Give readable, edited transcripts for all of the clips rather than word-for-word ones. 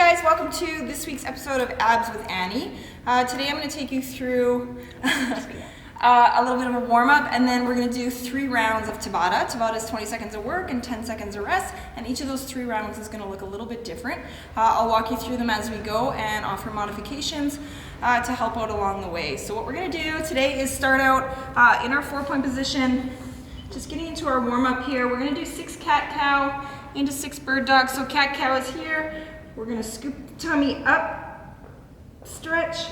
guys, welcome to this week's episode of Abs with Annie. Today I'm going to take you through a little bit of a warm-up, and then we're going to do 3 rounds of Tabata. Tabata is 20 seconds of work and 10 seconds of rest, and each of those 3 rounds is going to look a little bit different. I'll walk you through them as we go and offer modifications to help out along the way. So what we're going to do today is start out in our 4-point position, just getting into our warm-up here. We're going to do 6 cat-cow into 6 bird dog. So cat-cow is here. We're going to scoop the tummy up, stretch,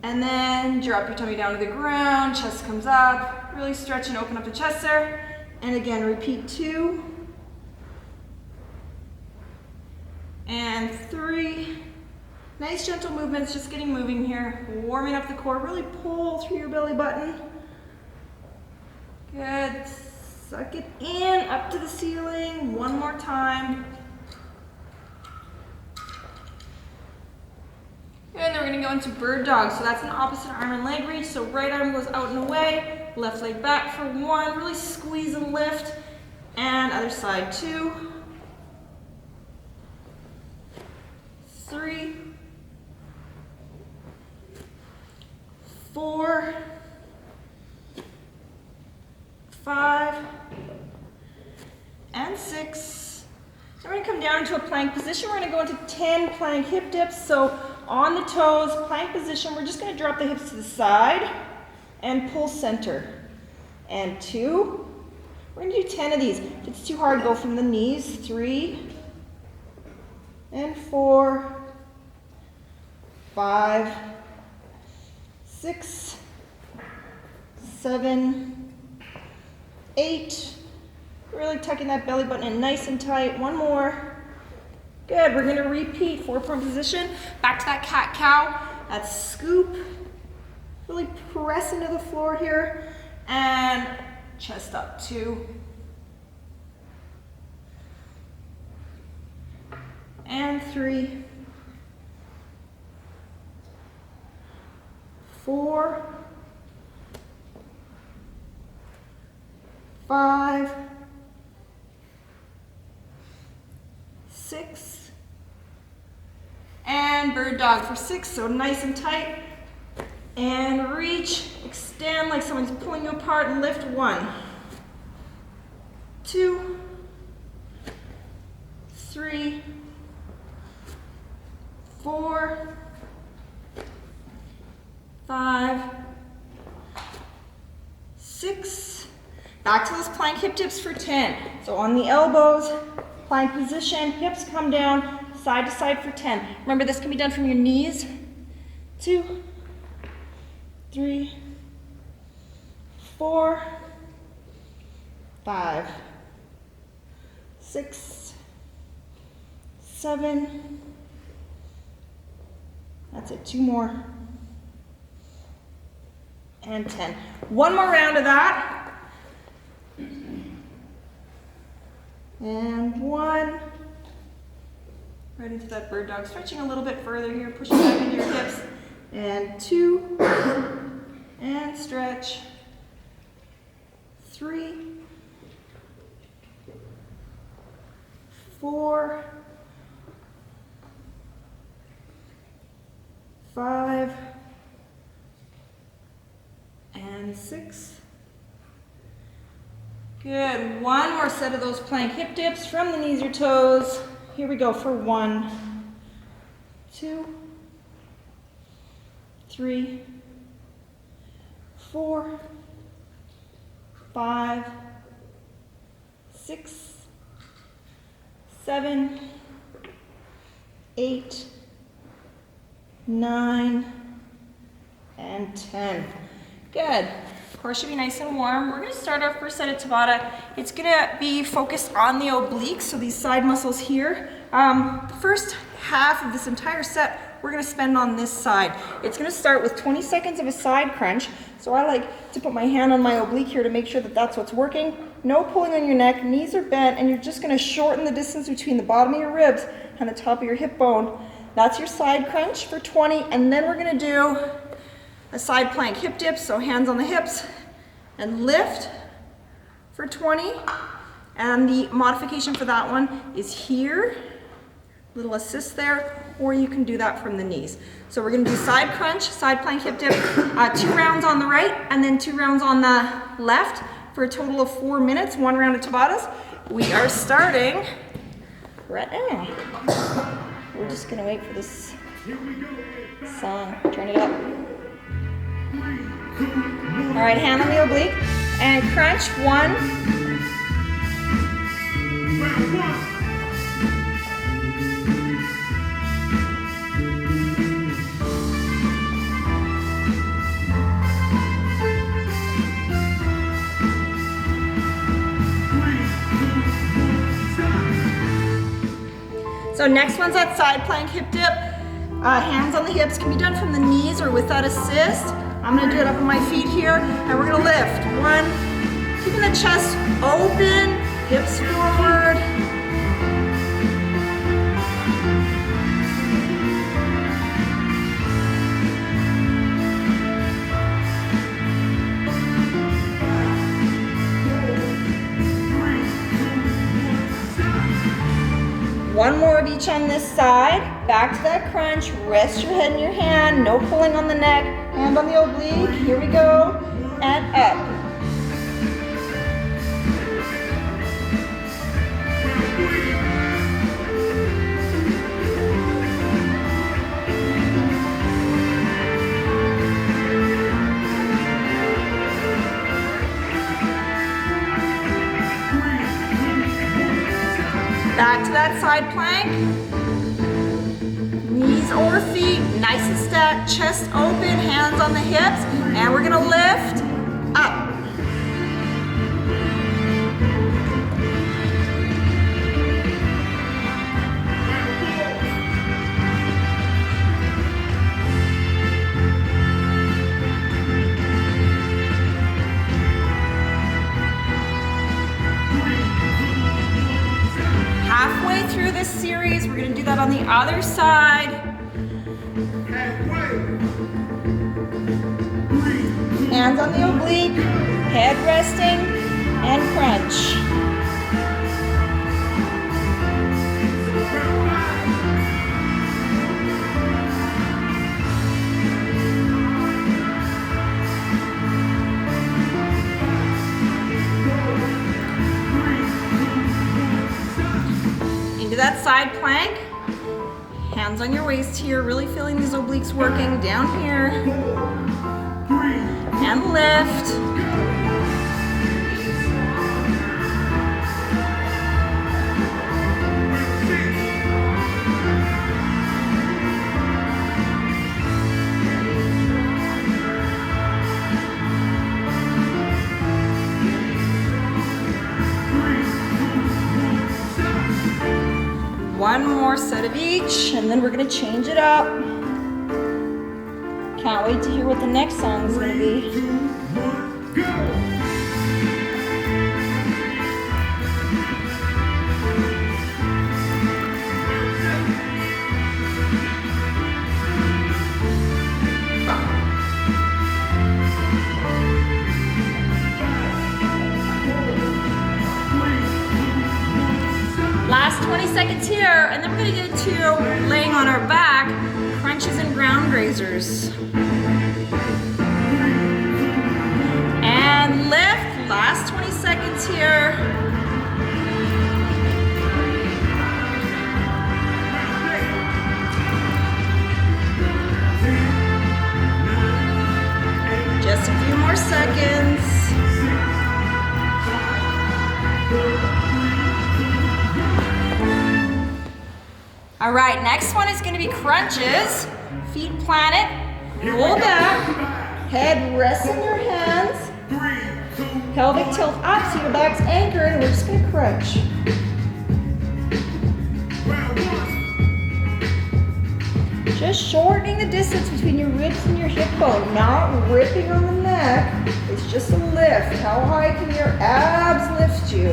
and then drop your tummy down to the ground, chest comes up, really stretch and open up the chest there. And again, repeat 2 and 3. Nice gentle movements, just getting moving here, warming up the core, really pull through your belly button. Good, suck it in, up to the ceiling, one more time. And then we're going to go into bird dog. So that's an opposite arm and leg reach. So right arm goes out and away, left leg back for 1, really squeeze and lift, and other side 2, 3, 4, 5, and 6. Then we're going to come down into a plank position. We're going to go into 10 plank hip dips. So on the toes, plank position, we're just going to drop the hips to the side and pull center. And 2. We're going to do 10 of these. If it's too hard, go from the knees. 3 and 4, 5, 6, 7, 8. Really tucking that belly button in nice and tight. 1 more. Good, we're going to repeat 4-point position. Back to that cat-cow. That's scoop. Really press into the floor here. And chest up 2. And 3. 4. 5. 6. And bird dog for 6, so nice and tight. And reach, extend like someone's pulling you apart and lift. 1, 2, 3, 4, 5, 6. Back to those plank hip dips for 10. So on the elbows, plank position, hips come down, side to side for 10. Remember, this can be done from your knees. 2, 3, 4, 5, 6, 7. That's it, 2 more. And 10. 1 more round of that. And 1. Right into that bird dog. Stretching a little bit further here. Pushing back into your hips. And 2. And stretch. 3. 4. 5. And 6. Good. 1 more set of those plank hip dips from the knees or toes. Here we go for 1, 2, 3, 4, 5, 6, 7, 8, 9, and 10. Good. Core should be nice and warm. We're going to start our first set of Tabata. It's going to be focused on the obliques, so these side muscles here. The first half of this entire set we're going to spend on this side. It's going to start with 20 seconds of a side crunch. So I like to put my hand on my oblique here to make sure that that's what's working. No pulling on your neck, knees are bent, and you're just going to shorten the distance between the bottom of your ribs and the top of your hip bone. That's your side crunch for 20, and then we're going to do a side plank hip dip, so hands on the hips, and lift for 20. And the modification for that one is here, little assist there, or you can do that from the knees. So we're gonna do side crunch, side plank hip dip, 2 rounds on the right and then 2 rounds on the left for a total of 4 minutes, 1 round of Tabatas. We are starting right now. We're just gonna wait for this song. Turn it up. All right, hand on the oblique and crunch. 1. So next one's that side plank hip dip. Hands on the hips, can be done from the knees or with that assist. I'm gonna do it up on my feet here, and we're gonna lift. 1, keeping the chest open, hips forward. One more of each on this side. Back to that crunch. Rest your head in your hand. No pulling on the neck. Hand on the oblique. Here we go. And up. Back to that side plank. Knees or feet, nice and stacked, chest open, hands on the hips, and we're gonna lift up. Halfway through this series, we're gonna do that on the other side. Hands on the oblique, head resting, and crunch. Into that side plank. Hands on your waist here, really feeling these obliques working down here. And lift. One more set of each, and then we're gonna change it up. Can't wait to hear what the next song is gonna be. 3, 2, 1, go! Last 20 seconds here, and then we're gonna get to laying on our back, crunches and ground grazers. And lift, last 20 seconds here. Just a few more seconds. All right, next one is gonna be crunches. Feet planted, roll back, head rests in your hands, pelvic tilt up so your back's anchored, and we're just gonna crunch. Just shortening the distance between your ribs and your hip bone, not ripping on the neck. It's just a lift. How high can your abs lift you?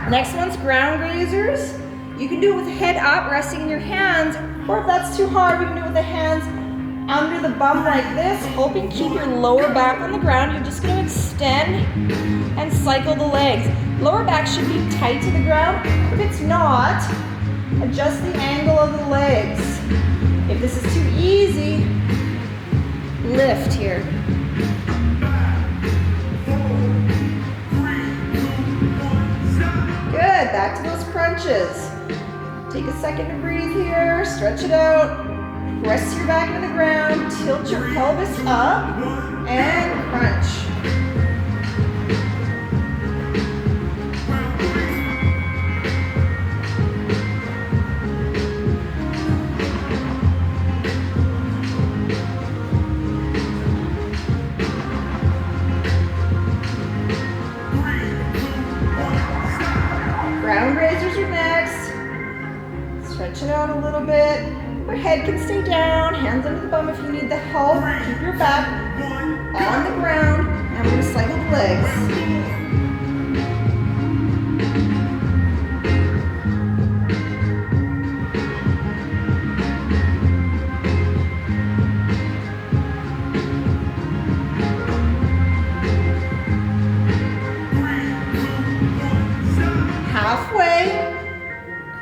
Next one's ground grazers. You can do it with head up, resting in your hands, or if that's too hard, we can do it with the hands under the bum like this, hoping to keep your lower back on the ground. You're just gonna expand extend and cycle the legs. Lower back should be tight to the ground. If it's not, adjust the angle of the legs. If this is too easy, lift here. Good, back to those crunches. Take a second to breathe here, stretch it out. Press your back into the ground, tilt your pelvis up, and crunch. Ground raisers are next. Stretch it out a little bit. Your head can stay down, hands under the bum if you need the help. Keep your back on the ground, and we're going to cycle the legs. Halfway.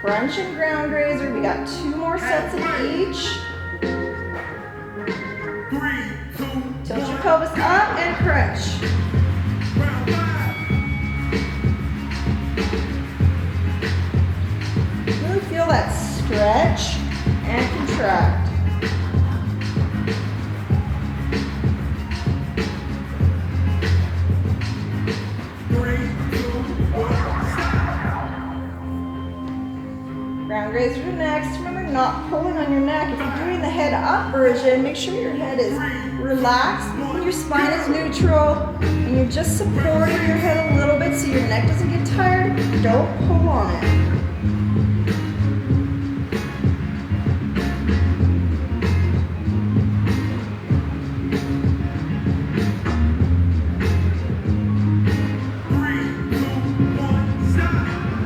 Crunch and ground raiser. We got 2 more sets of each. 3, 2, Tilt your pelvis up and crunch. Really feel that stretch and contract. Ground raisers are next. Remember, not pulling on your neck. If you're doing the head up version, make sure your head is relaxed and your spine is neutral and you're just supporting your head a little bit so your neck doesn't get tired. Don't pull on it.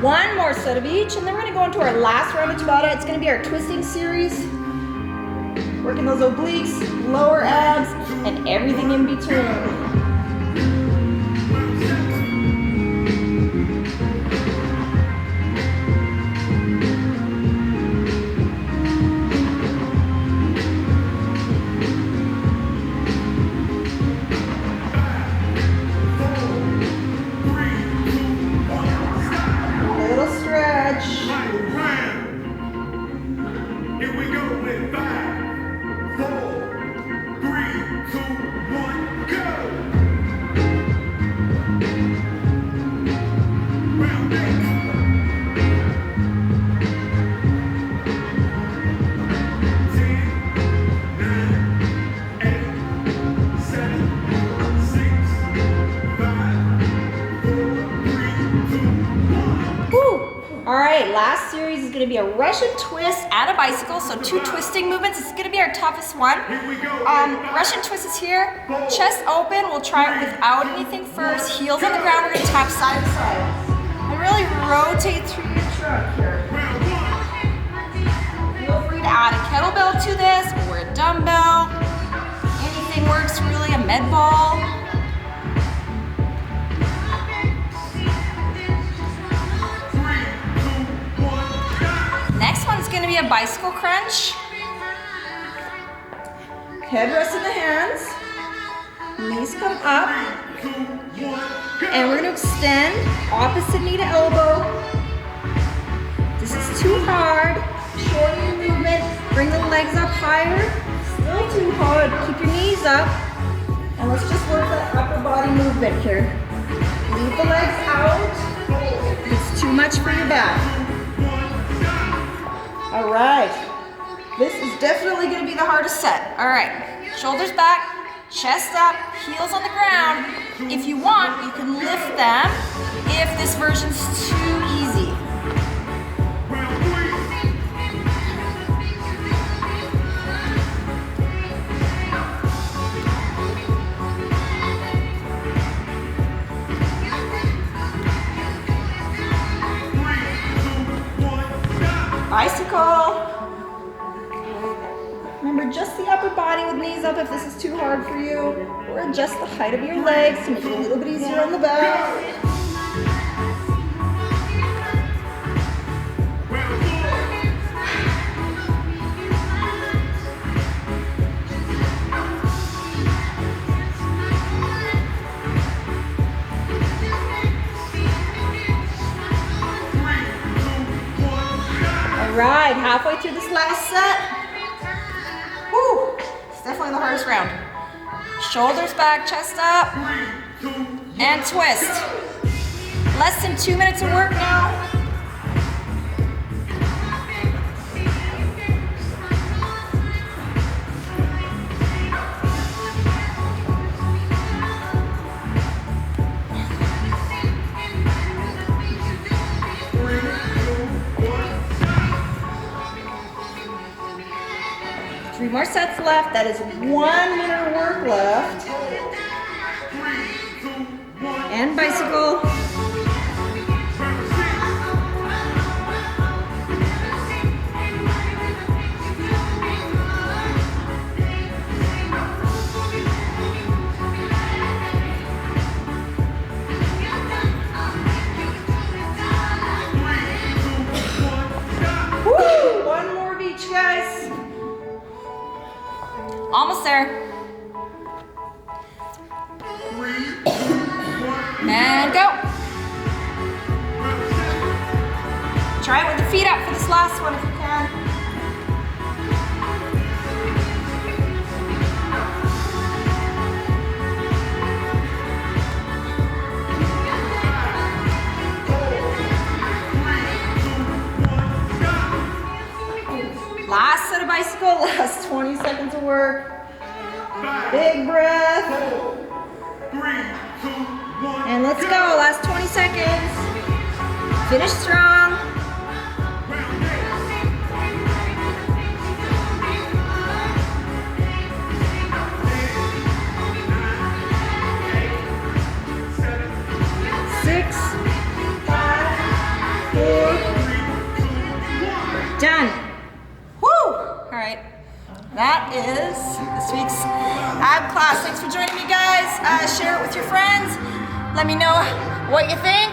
One more set of each, and then we're going to go into our last round of Tabata. It's going to be our twisting series. Working those obliques, lower abs, and everything in between. Last series is going to be a Russian twist and a bicycle, so 2 twisting movements. This is going to be our toughest one. Russian twist is here, chest open. We'll try it without anything first. Heels on the ground, we're going to tap side to side. And really rotate through your trunk here. Feel free to add a kettlebell to this or a dumbbell. Anything works really, a med ball. Next one's going to be a bicycle crunch. Head rests in the hands. Knees come up. And we're going to extend opposite knee to elbow. This is too hard. Shorten your movement. Bring the legs up higher. Still too hard. Keep your knees up. And let's just work that upper body movement here. Leave the legs out. It's too much for your back. All right, this is definitely going to be the hardest set. All right, shoulders back, chest up, heels on the ground. If you want, you can lift them if this version's too easy. Bicycle. Remember, just the upper upper body with knees up if this is too hard for you, or adjust the height of your legs to make it a little bit easier on the back. All right, halfway through this last set. Woo, it's definitely the hardest round. Shoulders back, chest up, and twist. Less than 2 minutes of work now. Three more sets left. That is 1 minute of work left. And bicycle. Woo! One more of each, guys. Almost there. And go. Try it with the feet up for this last one if you can. Last set of bicycle, last 20 seconds of work. Big breath. And let's go, last 20 seconds. Finish strong. Six, five, four, done. Woo! All right. That is this week's ab class. Thanks for joining me, guys. Share it with your friends. Let me know what you think.